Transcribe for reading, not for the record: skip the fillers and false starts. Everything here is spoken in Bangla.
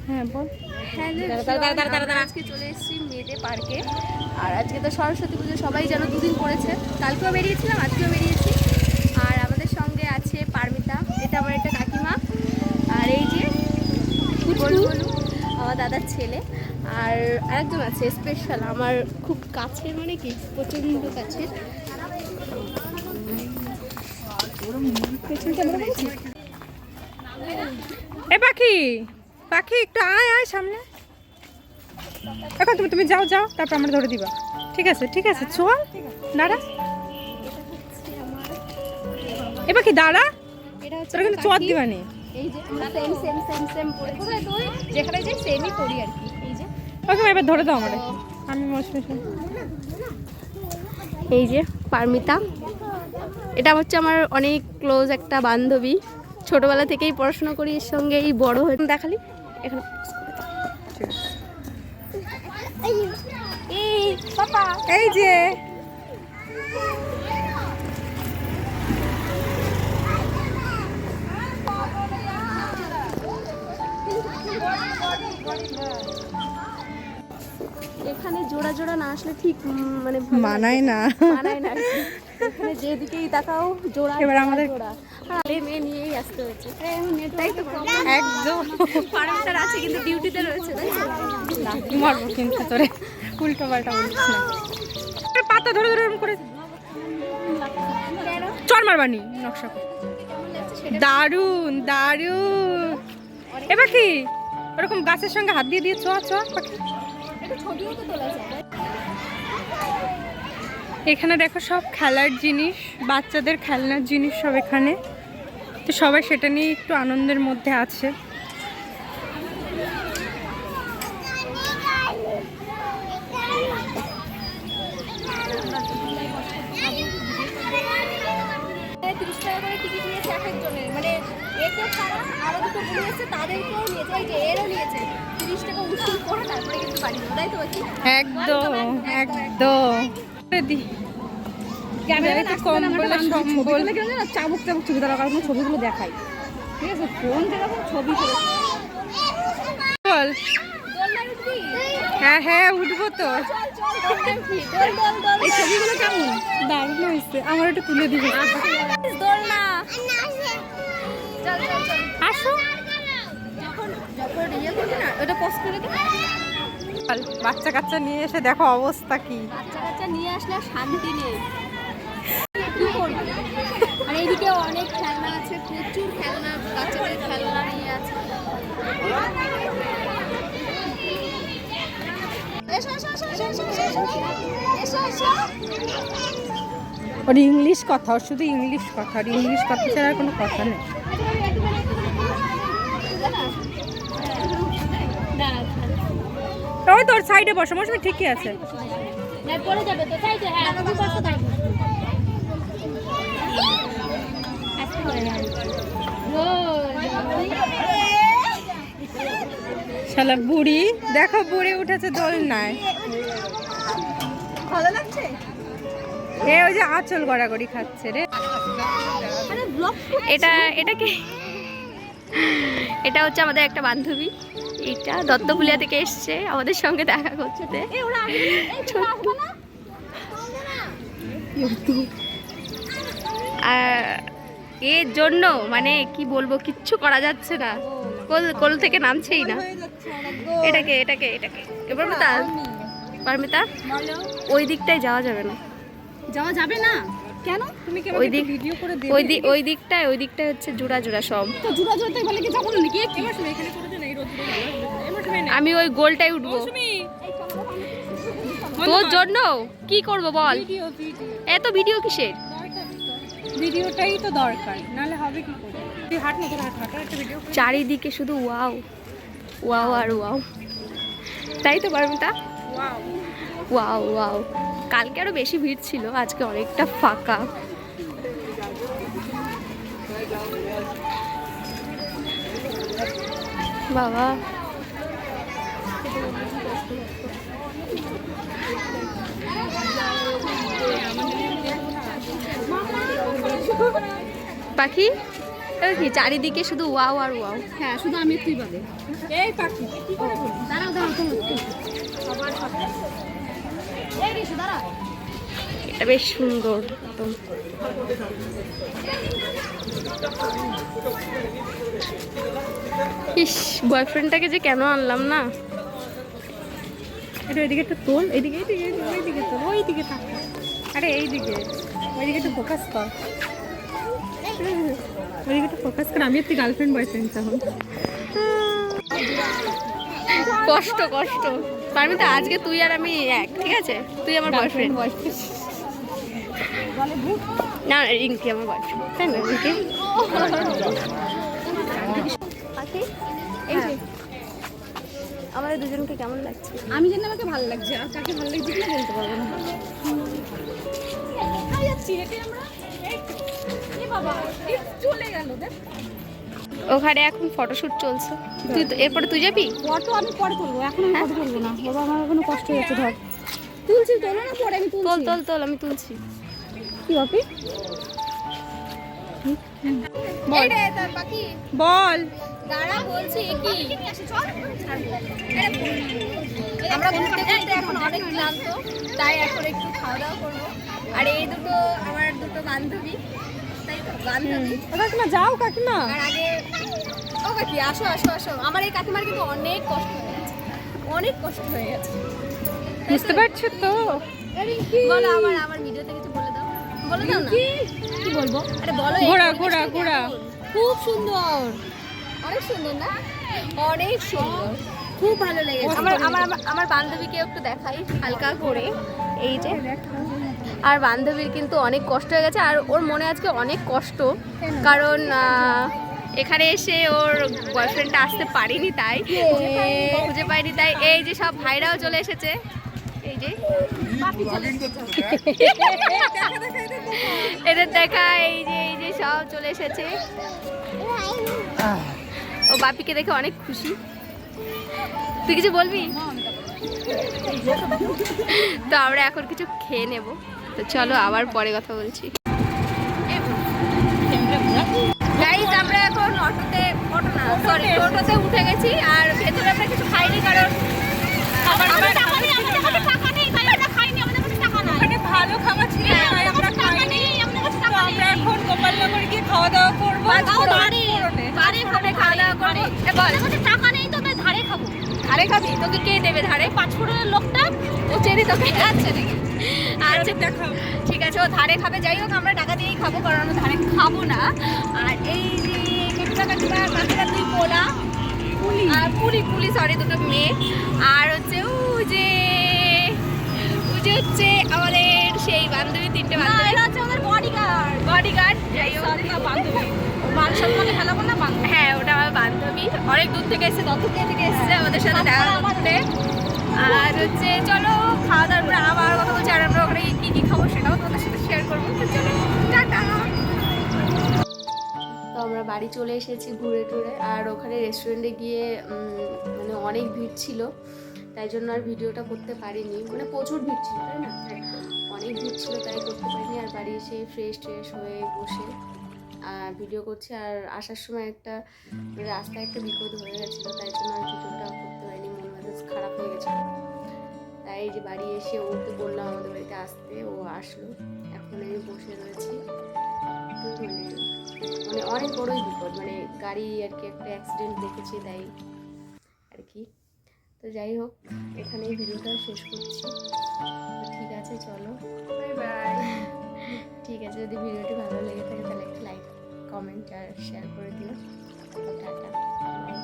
হ্যাঁ বল। আজকে চলে এসেছি মেয়েদের পার্কে। আর আজকে তো সরস্বতী পুজো, সবাই যেন দুদিন পড়েছে। কালকেও বেরিয়েছিলাম, আজকেও বেরিয়েছি। আর আমাদের সঙ্গে আছে পারমিতা, এটা আমার একটা কাকিমা। আর এই যে বলু আমার দাদার ছেলে। আর আরেকজন আছে স্পেশাল, আমার খুব কাছের, মানে কি প্রচণ্ড কাছের। এ পাখি, পাখি একটু আয় আয় সামনে। এখন তুমি যাও যাও, তারপর আমরা ধরে দিবা। ঠিক আছে ঠিক আছে, চল দাঁড়া। এ পাখি দাঁড়া, তোরা কিন্তু চোয়াদ দিবানি। এই যে আমরা সেম সেম সেম সেম পড়েছি, তুই যেখানে যাই সেমই পড়ি আর কি। এই যে ওকে এবার ধরে দাও আমারে, আমি মৌসুমী। এই যে পারমিতা, এটা হচ্ছে আমার অনেক ক্লোজ একটা বান্ধবী। ছোটবেলা থেকেই পড়াশোনা করি এর সঙ্গে, এই বড় হয়ে দেখালি এখন। এই পাপা, এই যে এখানে জোড়া জোড়া না আসলে ঠিক মানে মানায় না, মানায় না। এখানে যেদিকেই তাকাও জোড়া, এবার আমাদের জোড়া। আরে মেয়ে নিয়েই আসতে হচ্ছে, তাই তো একদম। পারমিতার আছে কিন্তু ডিউটিতে রয়েছে, তাই তো মারবো কিন্তু তোরে, উল্টো পাল্টা বলছিস না। পাতা ধরে ধরে এরকম করে চর মারবানি নকশা করে। দারুন দারুন। এ পাখি ওরকম গাছের সঙ্গে হাত দিয়ে দিয়ে ছোঁয়া ছোঁয়া পাখি। এখানে দেখো সব খেলার জিনিস, বাচ্চাদের খেলনার জিনিস সব এখানে। তো সবাই সেটা নিয়ে একটু আনন্দের মধ্যে আছে। মানে একে ছাড়া আরো দুটো বই আছে, তাদেরকেও নিয়েছে, এই যে এরও নিয়েছে 30 টাকা উসুল করে, তারপরে কিন্তু বাড়ি যাবো, তাই তো বাকি একদম একদম। ক্যামেরাতে কম বলে সম্বল। চাবুক চাবুক ছবি তোলা, কারণ ছবিগুলো দেখাই, ঠিক আছে? ফোন যেরকম ছবি করে বল। হ্যাঁ হ্যাঁ উঠবো তো। এই ছবিগুলো কেমন? দারুণ হয়েছে, আমার একটু তুলে দিবে। দোলনা আসো, যখন যখন ইয়ে করবি না, ওটা পজ করে দিই। বাচ্চা কাচ্চা নিয়ে এসে দেখো অবস্থা কি। বাচ্চা কাচ্চা নিয়ে আসলে আর শান্তি নেই, কি করবি? আর এইদিকে অনেক খেলনা আছে, প্রচুর খেলনা, বাচ্চাদের খেলনা নিয়ে আছে। এসো এসো এসো এসো এসো এসো এসো। ওর ইংলিশ কথা, ওর শুধু ইংলিশ কথা, আর ইংলিশ কথা ছাড়া আর কোনো কথা নেই। ওই তোর সাইডে বসো, মৌসুমী ঠিকই আছে। পড়ে যাবে তো, তাই তো? হ্যাঁ তুমি বসো, তাই শালা বুড়ি, দেখো বুড়ি উঠেছে দোলনায়। ভালো লাগছে। এ ওই যে আঁচল গড়াগড়ি খাচ্ছে রে। এটাকে এটা হচ্ছে আমাদের একটা বান্ধবী, এটা দত্তপুলিয়া থেকে এসছে আমাদের সঙ্গে দেখা করতে। এর জন্য মানে কি বলবো, কিচ্ছু করা যাচ্ছে না, কোল থেকে নামছেই না। এটাকে এটাকে এটাকে এবার পারমিতা, ওই দিকটায় যাওয়া যাবে না। যাওয়া যাবে না কেন? তুমি কি ওই দিক ভিডিও করে দে। ওই দিকটায় হচ্ছে জোড়া জোড়া সব। তো জোড়া জোড়াতে বলে কি যাবো নাকি? এবার তুমি এখানে করে দে না, এই রোদ ভালো আসবে। আমি ওই গোলটাই উঠবো তোর জন্য। কি করব বল? ভিডিও এত ভিডিও কিসের? ভিডিওটাই তো দরকার, নালে হবে কি করে? তুই হাঁট না, তোর হাঁটার একটা ভিডিও। চারিদিকে শুধু ওয়াও ওয়াও আর ওয়াও, তাই তো পারমিতা? Wow wow wow. কালকে আরো বেশি ভিড় ছিল, আজকে অনেকটা ফাঁকা। বাবা পাখি কি চারিদিকে শুধু ওয়াও আর ওয়াও। হ্যাঁ শুধু আমি তুই বাদে। এই পাখি কি করে বলি? দাঁড়াও দাঁড়াও সবার সাথে এই রিশু দাঁড়া। এটা বেশ সুন্দর একদম। ইস বয়ফ্রেন্ডটাকে যে কেন আনলাম না। এটা এদিকে একটু তোল, এদিকে এদিকে এইদিকে তোল, ওইদিকে তাকা। আরে এইদিকে, ওইদিকে একটু ফোকাস কর, ওইদিকে একটু ফোকাস কর। আমি তুই গার্লফ্রেন্ড বয়ফ্রেন্ড তখন। কষ্ট কষ্ট পারমিতা, আজকে তুই আর আমি এক, ঠিক আছে? তুই আমার বয়ফ্রেন্ড। না রিঙ্কি আমার বয়ফ্রেন্ড, তাই না রিঙ্কি? এই যে আমাদের দুজনকে কেমন লাগছে? আমি জানি আমাকে ভালো লাগছে, আর কাকে ভালো লাগছে কিনা বলতে পারবো না। কোথায় যাচ্ছি হেঁটে আমরা? এই বাবা চলে গেল দেখ। ওখানে এখন ফটোশুট চলছে। তুই তো এরপরে তুই যাবি? ফটো আমি পরে তুলবো, এখন আমি ফটো তুলবো না বাবা, আমার এখনো কষ্ট হচ্ছে। ধর তুলছি, তোলো না পরে আমি তোল তুলছি। তোল তোল, আমি তুলছি। কি বাপি এই রে তোর পাখি বল। দাঁড়া বলছি কি আমরা ঘুরতে ঘুরতে এখন অনেক ক্লান্ত, তাই এখন একটু খাওয়া দাওয়া করবো। আর এই দুটো আমার দুটো বান্ধবী, তাই তো বান্ধবী। কাকিমা যাও কাকিমা। আর আগে ও কাকি আসো আসো আসো। আমার এই কাকিমার কিন্তু অনেক কষ্ট হয়ে গেছে, অনেক কষ্ট হয়ে গেছে, বুঝতে পারছো তো? বলো আমার আমার ভিডিওতে কিছু বলে দাও, বলে দাও না। কি বলবো? আরে বলো। এই ঘোড়া পরিবেশটা ঘোড়া ঘোড়া কেমন? খুব সুন্দর, অনেক সুন্দর না? অনেক সুন্দর, খুব ভালো লেগেছে। আমার আমার আমার বান্ধবীকে একটু দেখাই হালকা করে, এই যে। আর বান্ধবীর কিন্তু অনেক কষ্ট হয়ে গেছে, আর ওর মনে আজকে অনেক কষ্ট, কারণ এখানে এসে ওর বয়ফ্রেন্ডটা আসতে পারিনি, তাই খুঁজে পাইনি, তাই এই যে সব ভাইরাও চলে এসেছে, এই যে এদের দেখা, এই যে সব চলে এসেছে। ও বাপিকে দেখে অনেক খুশি। তুই কিছু বলবি? তো আমরা এখন কিছু খেয়ে নেব, তো চলো আবার পরে কথা বলছি। গাইস আমরা এখন টোটোতে উঠে গেছি, আর ভেতরে আমরা কিছু খাইনি, কারণ ওখানে ভালো খাবার ছিল, তাই আমরা খাইনি। তো আমরা এখন গোপালনগরে গিয়ে খাওয়া দাওয়া করবো। বাড়ি খাওয়া দাওয়া করবো। বল টাকা নেই তো তাই ধারে খাবো। ধারে খাবি? তোকে কে দেবে ধারে? 5 ফুটের লোকটা ও চেরি তোকে আচ্ছা নাকি? আচ্ছা দেখাও। ঠিক আছে, ও ধারে খাবে। যাই হোক আমরা টাকা দিয়েই খাবো, কারণ আমরা ধারে খাবো না। আর এই যে কাকিমা দুই পোলা, আর পুলি সরি, দুটো মেয়ে। আর হচ্ছে হচ্ছে আমাদের সেই বান্ধবী, 3টে বান্ধবী। আমাদের বডিগার্ড। যাই হোক বান্ধবী মান সম্মানে খেলাবো না বান্ধবী। হ্যাঁ ওটা আমার বান্ধবী, অনেক দূর থেকে এসেছে, দত্তপুর থেকে এসেছে আমাদের সাথে দেখা করতে। আর হচ্ছে চলো খাওয়া দাওয়ার পরে আবার কথা বলছি, আর আমরা ওখানে কি কি খাবো সেটাও তোমাদের সাথে শেয়ার করবো। তো চলো টাটা। তো আমরা বাড়ি চলে এসেছি ঘুরে টুরে, আর ওখানে রেস্টুরেন্টে গিয়ে মানে অনেক ভিড় ছিল, তাই জন্য আর ভিডিওটা করতে পারিনি। মানে প্রচুর ভিড় ছিল, তাই না? অনেক ভিড় ছিল, তাই করতে পারিনি। আর বাড়ি এসে ফ্রেশ হয়ে বসে ভিডিও করছি। আর আসার সময় একটা রাস্তায় একটা বিপদ হয়ে গেছিলো, তাই জন্য আর ভিডিওটা করতে পারিনি, মন মেজাজ খারাপ হয়ে গেছিলো। তাই এই যে বাড়ি এসে ওকে বললাম আমাদের বাড়িতে আসতে, ও আসলো। এখন আমি বসে রয়েছি। তো মানে অনেক বড়ই বিপদ, মানে গাড়ি আর কি একটা অ্যাক্সিডেন্ট দেখেছি, তাই আর কি। তো যাই হোক এখানেই ভিডিওটা শেষ করছি। তো ঠিক আছে চলো, বাই বাই। ঠিক আছে, যদি ভিডিওটি ভালো লেগে থাকে তাহলে একটা লাইক, কমেন্ট আর শেয়ার করে দিও। Tata, by.